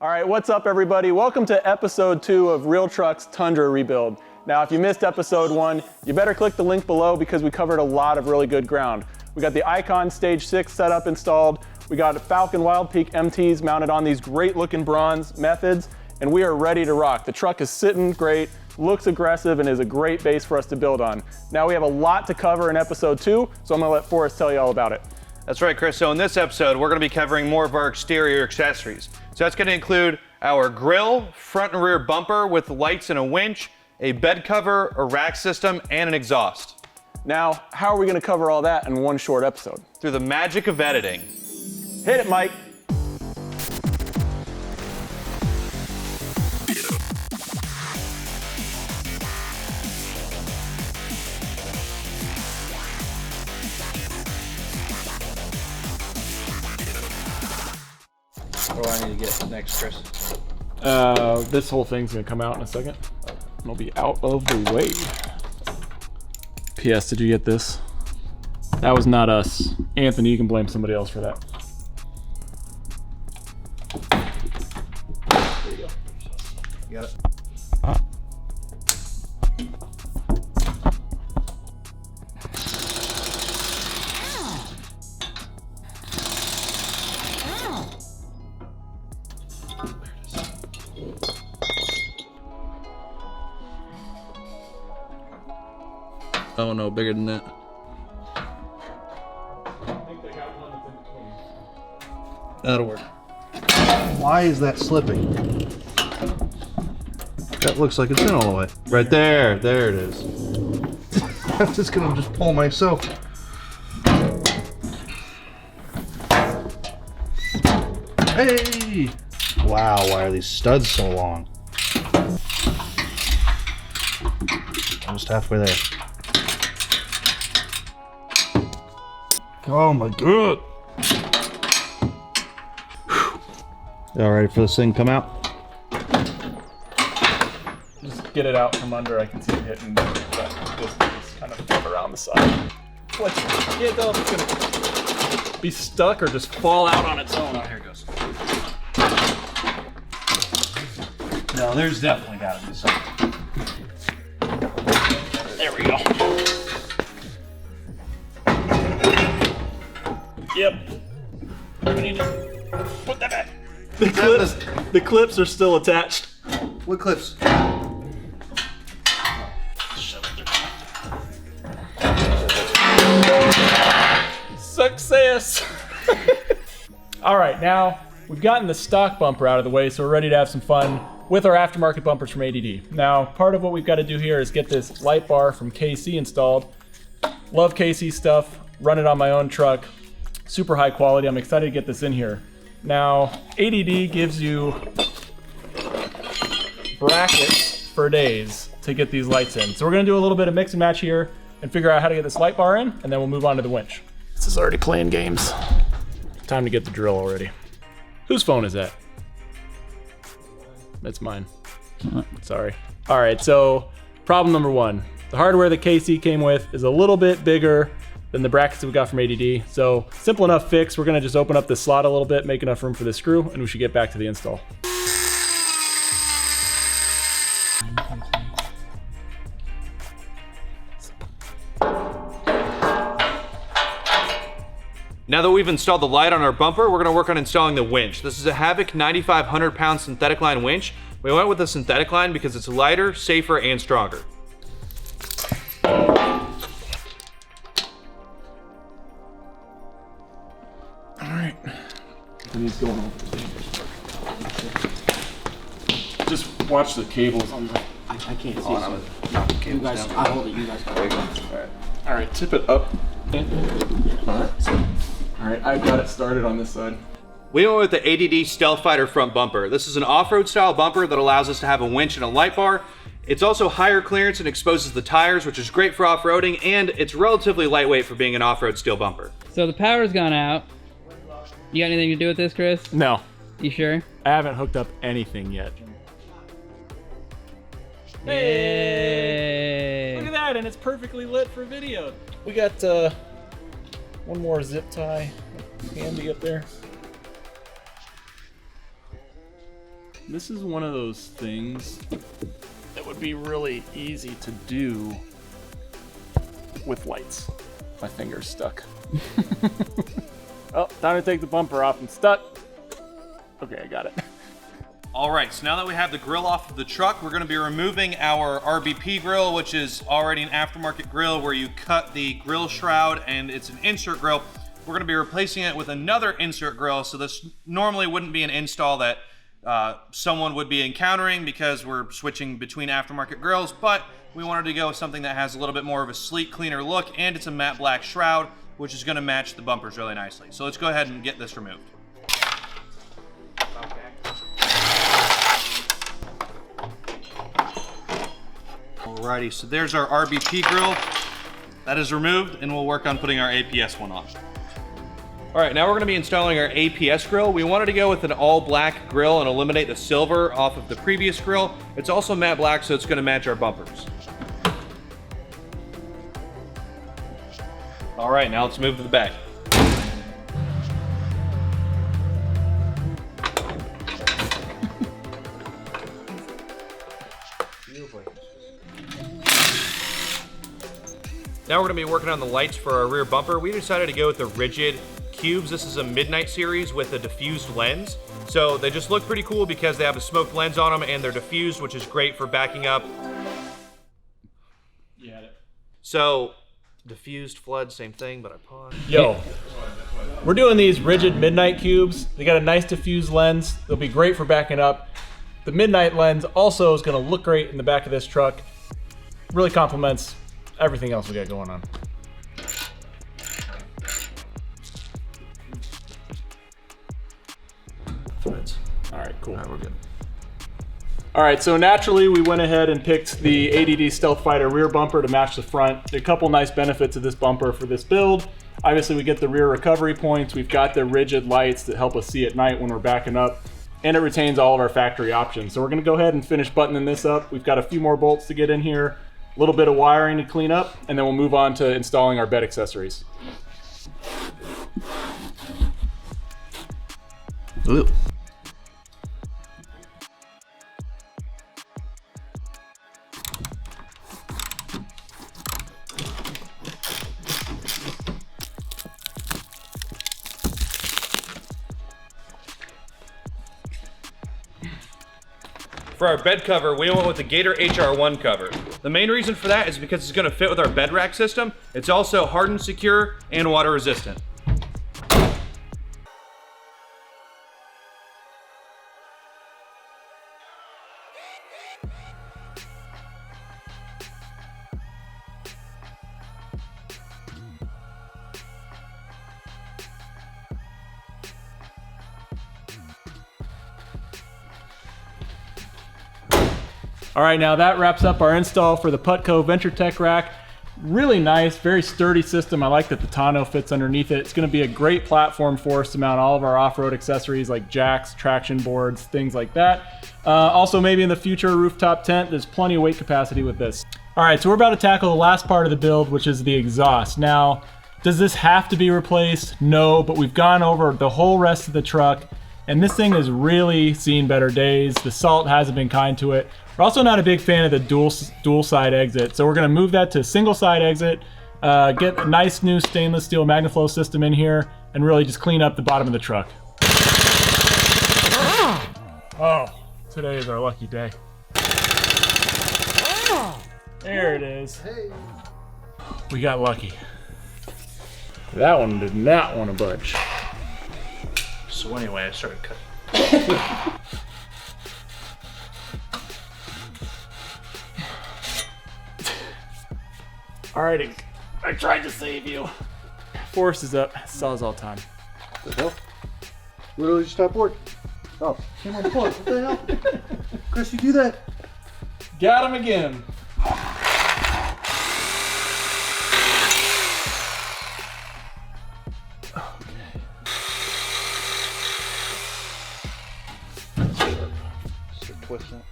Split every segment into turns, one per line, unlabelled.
All right, what's up everybody? Welcome to episode 2 of Real Truck's Tundra rebuild. Now, if you missed episode 1, you better click the link below because we covered a lot of really good ground. We got the Icon Stage 6 setup installed. We got Falcon Wild Peak MTs mounted on these great looking bronze methods, and we are ready to rock. The truck is sitting great, looks aggressive, and is a great base for us to build on. Now we have a lot to cover in episode 2, so I'm gonna let Forrest tell you all about it.
That's right, Chris. So in this episode, we're going to be covering more of our exterior accessories. So that's going to include our grille, front and rear bumper with lights and a winch, a bed cover, a rack system, and an exhaust.
Now, how are we going to cover all that in one short episode?
Through the magic of editing.
Hit it, Mike.
What do I need to get next, Chris?
This whole thing's gonna come out in a second. It'll be out of the way. P.S. Did you get this? That was not us. Anthony, you can blame somebody else for that. There you go.
You got it? Oh no, bigger than that.
I think they got one that's in between.
That'll work.
Why is that slipping? That looks like it's in all the way.
Right there. There it is.
I'm just gonna pull myself. Hey! Wow, why are these studs so long? Almost halfway there. Oh my god! Y'all ready for this thing to come out?
Just get it out from under. I can see it hitting that this kind of flip around the side. What? Can't tell if it's gonna be stuck or just fall out on its own.
Oh, here it goes. No, there's definitely gotta be something.
There we go. Yep. We need to put that back. The clips are still attached.
What clips?
Success! All right, now we've gotten the stock bumper out of the way, so we're ready to have some fun with our aftermarket bumpers from ADD. Now, part of what we've got to do here is get this light bar from KC installed. Love KC stuff, run it on my own truck. Super high quality. I'm excited to get this in here. Now, ADD gives you brackets for days to get these lights in. So we're gonna do a little bit of mix and match here and figure out how to get this light bar in, and then we'll move on to the winch. This is already playing games. Time to get the drill already. Whose phone is that? It's mine. Sorry. All right, so problem number 1. The hardware that KC came with is a little bit bigger than the brackets that we got from ADD. So simple enough fix. We're gonna just open up this slot a little bit, make enough room for this screw, and we should get back to the install.
Now that we've installed the light on our bumper, we're gonna work on installing the winch. This is a Havoc 9,500 pound synthetic line winch. We went with a synthetic line because it's lighter, safer, and stronger.
Alright. He's going over. Just watch the cables on the.
I can't see.
Oh,
so you guys, I hold it. You guys.
There you go.
Alright. Alright, tip it up. Alright, I've got it started on this side.
We went with the ADD Stealth Fighter front bumper. This is an off-road style bumper that allows us to have a winch and a light bar. It's also higher clearance and exposes the tires, which is great for off-roading, and it's relatively lightweight for being an off-road steel bumper.
So the power's gone out. You got anything to do with this, Chris?
No,
You sure?
I haven't hooked up anything yet.
Hey!
Look at that, and it's perfectly lit for video. We got one more zip tie handy up there. This is one of those things that would be really easy to do with lights. My finger's stuck. Oh, time to take the bumper off. I'm stuck. Okay, I got it.
All right, so now that we have the grill off of the truck, we're gonna be removing our RBP grill, which is already an aftermarket grill where you cut the grill shroud and it's an insert grill. We're gonna be replacing it with another insert grill, so this normally wouldn't be an install that someone would be encountering because we're switching between aftermarket grills, but we wanted to go with something that has a little bit more of a sleek, cleaner look, and it's a matte black shroud, which is gonna match the bumpers really nicely. So let's go ahead and get this removed. Alrighty, so there's our RBP grill. That is removed, and we'll work on putting our APS one on. All right, now we're gonna be installing our APS grill. We wanted to go with an all black grill and eliminate the silver off of the previous grill. It's also matte black, so it's gonna match our bumpers. All right, now let's move to the back. Now we're gonna be working on the lights for our rear bumper. We decided to go with the Rigid cubes. This is a midnight series with a diffused lens. So they just look pretty cool because they have a smoked lens on them and they're diffused, which is great for backing up.
You had it.
So diffused, flood, same thing, but I paused.
Yo, we're doing these Rigid midnight cubes. They got a nice diffused lens. They'll be great for backing up. The midnight lens also is gonna look great in the back of this truck. Really complements everything else we got going on.
Threads.
All right, cool.
All right, we're good.
All right, so naturally we went ahead and picked the ADD Stealth Fighter rear bumper to match the front. There are a couple nice benefits of this bumper for this build. Obviously we get the rear recovery points. We've got the Rigid lights that help us see at night when we're backing up, and it retains all of our factory options. So we're gonna go ahead and finish buttoning this up. We've got a few more bolts to get in here, a little bit of wiring to clean up, and then we'll move on to installing our bed accessories.
Ooh. For our bed cover, we went with the Gator HR1 cover. The main reason for that is because it's gonna fit with our bed rack system. It's also hardened, secure, and water resistant.
All right, now that wraps up our install for the Putco VentureTech rack. Really nice, very sturdy system. I like that the tonneau fits underneath it. It's gonna be a great platform for us to mount all of our off-road accessories like jacks, traction boards, things like that. Also, maybe in the future, a rooftop tent. There's plenty of weight capacity with this. All right, so we're about to tackle the last part of the build, which is the exhaust. Now, does this have to be replaced? No, but we've gone over the whole rest of the truck, and this thing has really seen better days. The salt hasn't been kind to it. We're also not a big fan of the dual side exit, so we're gonna move that to single side exit, get a nice new stainless steel MagnaFlow system in here, and really just clean up the bottom of the truck. Oh, today is our lucky day. There it is. We got lucky. That one did not want to budge.
So anyway, I started cutting.
Alrighty, I tried to save you. Force is up, Sawzall time.
What the hell? Literally just stopped working. Oh, came on the floor. What the hell? Chris, you do that?
Got him again.
Just twist it.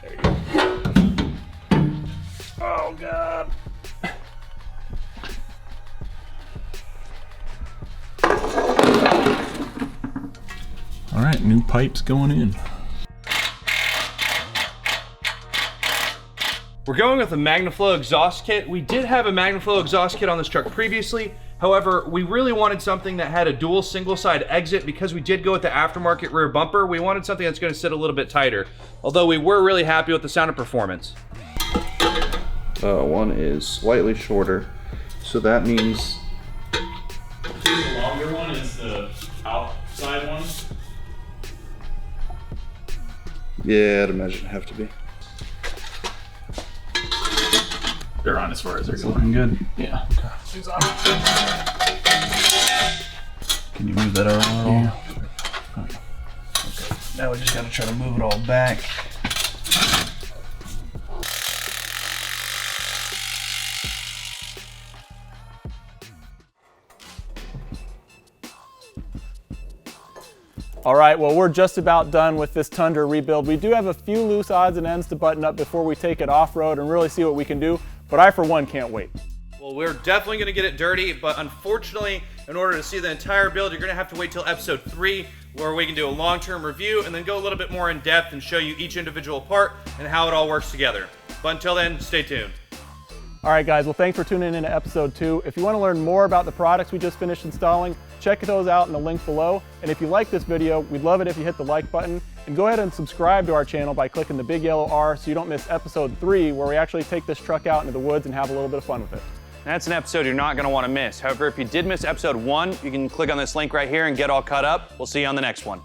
There you go. Oh God. All right, new pipes going in.
We're going with a MagnaFlow exhaust kit. We did have a MagnaFlow exhaust kit on this truck previously. However, we really wanted something that had a dual single side exit because we did go with the aftermarket rear bumper. We wanted something that's going to sit a little bit tighter, although we were really happy with the sound and performance. One is slightly shorter, so that means...
The longer one is the outside one?
Yeah, I'd imagine it'd have to be.
They're on as far as they're going.
Looking good.
Yeah.
She's on. Can you move that over a little?
Yeah.
Okay. Now we just gotta try to move it all back.
All right, well, we're just about done with this Tundra rebuild. We do have a few loose odds and ends to button up before we take it off-road and really see what we can do, but I, for one, can't wait.
Well, we're definitely going to get it dirty, but unfortunately, in order to see the entire build, you're going to have to wait till episode 3, where we can do a long-term review and then go a little bit more in depth and show you each individual part and how it all works together. But until then, stay tuned.
All right, guys, well, thanks for tuning in to episode 2. If you want to learn more about the products we just finished installing, check those out in the link below. And if you like this video, we'd love it if you hit the like button. And go ahead and subscribe to our channel by clicking the big yellow R so you don't miss episode 3, where we actually take this truck out into the woods and have a little bit of fun with it.
That's an episode you're not going to want to miss. However, if you did miss episode 1, you can click on this link right here and get all caught up. We'll see you on the next one.